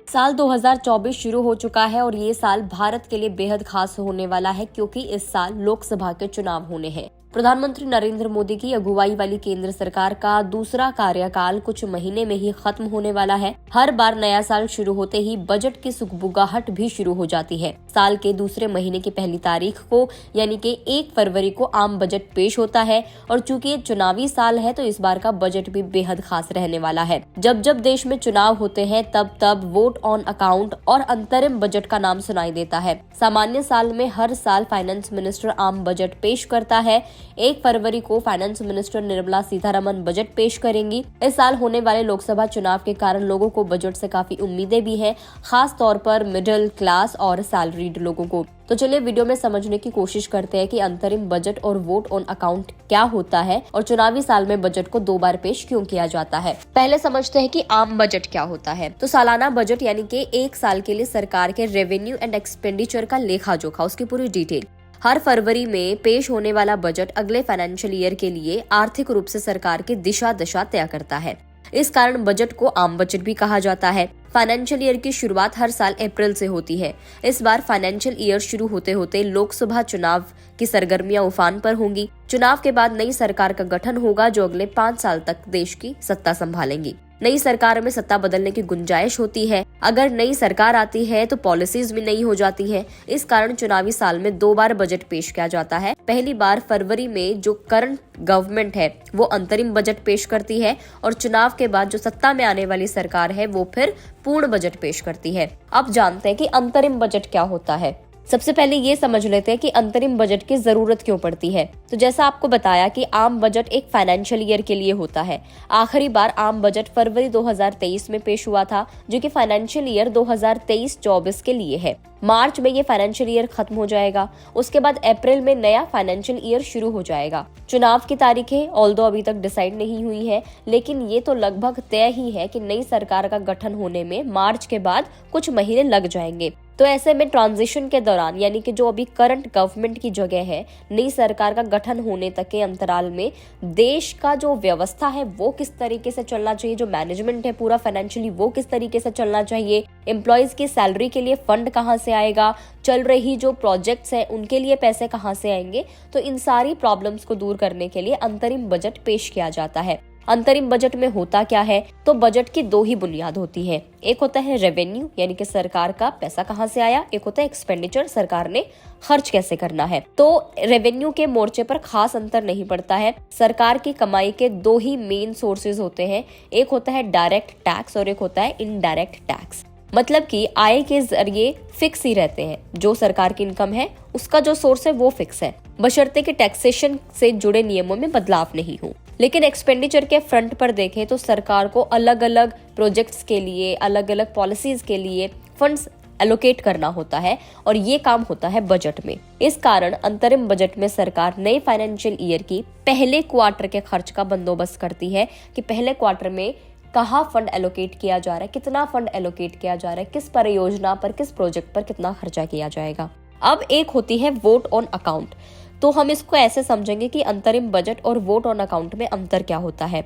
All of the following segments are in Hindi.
साल 2024 शुरू हो चुका है और ये साल भारत के लिए बेहद खास होने वाला है क्योंकि इस साल लोकसभा के चुनाव होने हैं। प्रधानमंत्री नरेंद्र मोदी की अगुवाई वाली केंद्र सरकार का दूसरा कार्यकाल कुछ महीने में ही खत्म होने वाला है। हर बार नया साल शुरू होते ही बजट की सुगबुगाहट भी शुरू हो जाती है। साल के दूसरे महीने की पहली तारीख को यानी कि 1 फरवरी को आम बजट पेश होता है और चूंकि ये चुनावी साल है तो इस बार का बजट भी बेहद खास रहने वाला है। जब जब देश में चुनाव होते हैं तब तब वोट ऑन अकाउंट और अंतरिम बजट का नाम सुनाई देता है। सामान्य साल में हर साल फाइनेंस मिनिस्टर आम बजट पेश करता है। 1 फरवरी को finance minister Nirmala Sitharaman budget पेश करेंगी। इस साल होने वाले लोकसभा चुनाव के कारण लोगों को बजट से काफी उम्मीदें भी हैं, खास तौर पर मिडिल क्लास और सैलरीड लोगों को। तो चलिए वीडियो में समझने की कोशिश करते हैं कि अंतरिम बजट और वोट ऑन अकाउंट क्या होता है और चुनावी साल में बजट को 2 बार पेश क्यों किया जाता है। पहले समझते हैं कि आम बजट क्या होता है। तो सालाना बजट यानी कि 1 साल के लिए सरकार के रेवेन्यू एंड एक्सपेंडिचर का लेखा जोखा, उसकी पूरी डिटेल। हर फरवरी में पेश होने वाला बजट अगले फाइनेंशियल ईयर के लिए आर्थिक रूप से सरकार की दिशा दशा तय करता है। इस कारण बजट को आम बजट भी कहा जाता है। फाइनेंशियल ईयर की शुरुआत हर साल अप्रैल से होती है। इस बार फाइनेंशियल ईयर शुरू होते होते लोकसभा चुनाव की सरगर्मियां उफान पर होंगी। चुनाव के बाद नई सरकार का गठन होगा जो अगले 5 साल तक देश की सत्ता संभालेंगी। नई सरकार में सत्ता बदलने की गुंजाइश होती है। अगर नई सरकार आती है तो पॉलिसीज भी नई हो जाती है। इस कारण चुनावी साल में 2 बार बजट पेश किया जाता है। पहली बार फरवरी में जो करंट गवर्नमेंट है वो अंतरिम बजट पेश करती है और चुनाव के बाद जो सत्ता में आने वाली सरकार है वो फिर पूर्ण बजट पेश करती है। अब जानते हैं कि अंतरिम बजट क्या होता है। सबसे पहले ये समझ लेते हैं कि अंतरिम बजट की जरूरत क्यों पड़ती है। तो जैसा आपको बताया कि आम बजट एक फाइनेंशियल ईयर के लिए होता है। आखिरी बार आम बजट फरवरी 2023 में पेश हुआ था जो कि फाइनेंशियल ईयर 2023-24 के लिए है। मार्च में ये फाइनेंशियल ईयर खत्म हो जाएगा। उसके बाद अप्रैल में नया फाइनेंशियल ईयर शुरू हो जाएगा। चुनाव की तारीखें ऑल्दो अभी तक डिसाइड नहीं हुई है, लेकिन ये तो लगभग तय ही है कि नई सरकार का गठन होने में मार्च के बाद कुछ महीने लग जाएंगे। तो ऐसे में ट्रांजिशन के दौरान यानी कि जो अभी करंट गवर्नमेंट की जगह है, नई सरकार का गठन होने तक के अंतराल में देश का जो व्यवस्था है वो किस तरीके से चलना चाहिए, जो मैनेजमेंट है पूरा फाइनेंशियली वो किस तरीके से चलना चाहिए, एम्प्लॉयज की सैलरी के लिए फंड कहाँ से आएगा, चल रही जो प्रोजेक्ट्स हैं उनके लिए पैसे कहाँ से आएंगे। तो इन सारी प्रॉब्लम्स को दूर करने के लिए अंतरिम बजट पेश किया जाता है। अंतरिम बजट में होता क्या है, तो बजट की 2 ही बुनियाद होती है। एक होता है रेवेन्यू यानी कि सरकार का पैसा कहाँ से आया, एक होता है एक्सपेंडिचर, सरकार ने खर्च कैसे करना है। तो रेवेन्यू के मोर्चे पर खास अंतर नहीं पड़ता है। सरकार की कमाई के 2 ही मेन सोर्सेज होते हैं, एक होता है डायरेक्ट टैक्स और एक होता है इनडायरेक्ट टैक्स। मतलब कि आय के जरिए फिक्स ही रहते हैं। जो सरकार की इनकम है उसका जो सोर्स है वो फिक्स है, बशर्ते कि टैक्सेशन से जुड़े नियमों में बदलाव नहीं हो। लेकिन एक्सपेंडिचर के फ्रंट पर देखें तो सरकार को अलग अलग प्रोजेक्ट्स के लिए, अलग अलग पॉलिसीज के लिए फंड्स एलोकेट करना होता है और ये काम होता है बजट में। इस कारण अंतरिम बजट में सरकार नए फाइनेंशियल ईयर की पहले क्वार्टर के खर्च का बंदोबस्त करती है कि पहले क्वार्टर में कहाँ फंड एलोकेट किया जा रहा है, कितना फंड एलोकेट किया जा रहा है, किस परियोजना पर, किस प्रोजेक्ट पर कितना खर्चा किया जाएगा। अब एक होती है वोट ऑन अकाउंट। तो हम इसको ऐसे समझेंगे कि अंतरिम बजट और वोट ऑन अकाउंट में अंतर क्या होता है।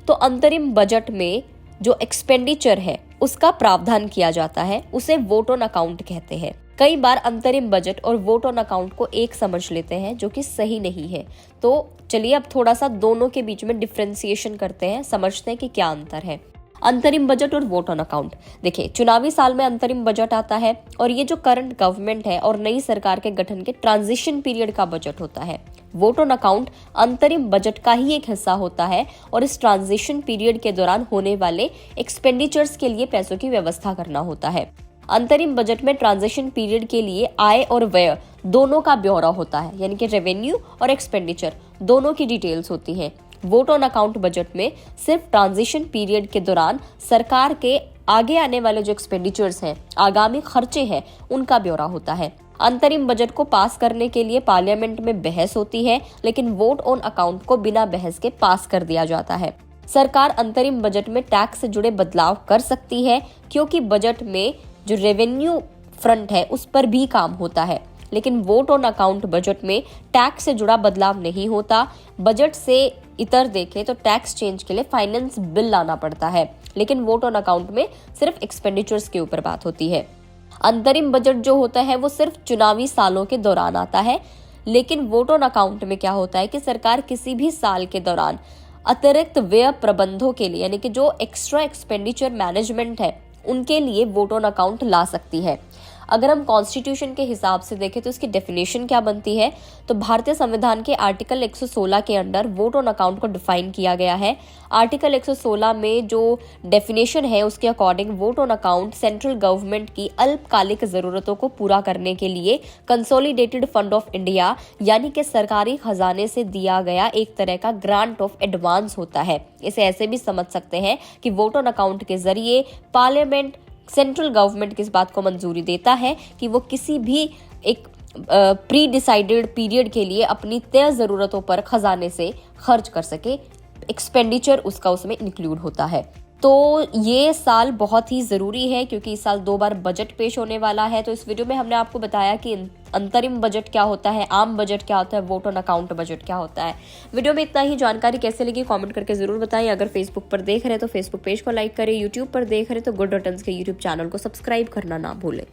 तो अंतरिम बजट में जो एक्सपेंडिचर है उसका प्रावधान किया जाता है, उसे वोट ऑन अकाउंट कहते हैं। कई बार अंतरिम बजट और वोट ऑन अकाउंट को एक समझ लेते हैं जो कि सही नहीं है। तो चलिए अब थोड़ा सा दोनों के बीच में डिफरेंशिएशन करते हैं, समझते हैं कि क्या अंतर है। अंतरिम बजट और वोट ऑन अकाउंट। देखिए, चुनावी साल में अंतरिम बजट आता है और ये जो करंट गवर्नमेंट है और नई सरकार के गठन के ट्रांजिशन पीरियड का बजट होता है। वोट ऑन अकाउंट अंतरिम बजट का ही एक हिस्सा होता है और इस ट्रांजिशन पीरियड के दौरान होने वाले एक्सपेंडिचर्स के लिए पैसों की व्यवस्था करना होता है। अंतरिम बजट में ट्रांजिशन पीरियड के लिए आय और व्यय दोनों का ब्यौरा होता है, यानी कि रेवेन्यू और एक्सपेंडिचर दोनों की डिटेल्स होती हैं। वोट ऑन अकाउंट बजट में सिर्फ ट्रांजिशन पीरियड के दौरान सरकार के आगे आने वाले जो एक्सपेंडिचर्स हैं, आगामी खर्चे हैं, उनका ब्यौरा होता है। अंतरिम बजट को पास करने के लिए पार्लियामेंट में बहस होती है, लेकिन वोट ऑन अकाउंट को बिना बहस के पास कर दिया जाता है। सरकार अंतरिम बजट में टैक्स से जुड़े बदलाव कर सकती है क्योंकि बजट में जो रेवेन्यू फ्रंट है उस पर भी काम होता है। लेकिन वोट ऑन अकाउंट बजट में टैक्स से जुड़ा बदलाव नहीं होता। बजट से इतर देखें तो टैक्स चेंज के लिए फाइनेंस बिल लाना पड़ता है। लेकिन वोट ऑन अकाउंट में सिर्फ एक्सपेंडिचर्स के ऊपर बात होती है। अंतरिम बजट जो होता है वो सिर्फ चुनावी सालों के दौरान आता है, लेकिन वोट ऑन अकाउंट में क्या होता है कि सरकार किसी भी साल के दौरान अतिरिक्त व्यय प्रबंधों के लिए, यानी कि जो एक्स्ट्रा एक्सपेंडिचर मैनेजमेंट है उनके लिए वोट ऑन अकाउंट ला सकती है। अगर हम कॉन्स्टिट्यूशन के हिसाब से देखें तो इसकी डेफिनेशन क्या बनती है, तो भारतीय संविधान के आर्टिकल 116 के अंडर वोट ऑन अकाउंट को डिफाइन किया गया है। आर्टिकल 116 में जो डेफिनेशन है उसके according vote on account central government की अल्पकालिक जरूरतों को पूरा करने के लिए कंसोलिडेटेड फंड ऑफ इंडिया यानी कि सरकारी खजाने से दिया गया एक तरह का ग्रांट ऑफ एडवांस होता है। इसे ऐसे भी समझ सकते हैं कि वोट ऑन अकाउंट के जरिए पार्लियामेंट सेंट्रल गवर्नमेंट किस बात को मंजूरी देता है कि वो किसी भी एक प्री डिसाइडेड पीरियड के लिए अपनी तय जरूरतों पर खजाने से खर्च कर सके। एक्सपेंडिचर उसका उसमें इंक्लूड होता है। तो ये साल बहुत ही ज़रूरी है क्योंकि इस साल 2 बार बजट पेश होने वाला है। तो इस वीडियो में हमने आपको बताया कि अंतरिम बजट क्या होता है, आम बजट क्या होता है, वोट ऑन अकाउंट बजट क्या होता है। वीडियो में इतना ही। जानकारी कैसे लगी कमेंट करके ज़रूर बताएं। अगर फेसबुक पर देख रहे हैं तो फेसबुक पेज को लाइक करें, यूट्यूब पर देख रहे हैं तो गुड रिटर्न्स के यूट्यूब चैनल को सब्सक्राइब करना ना भूलें।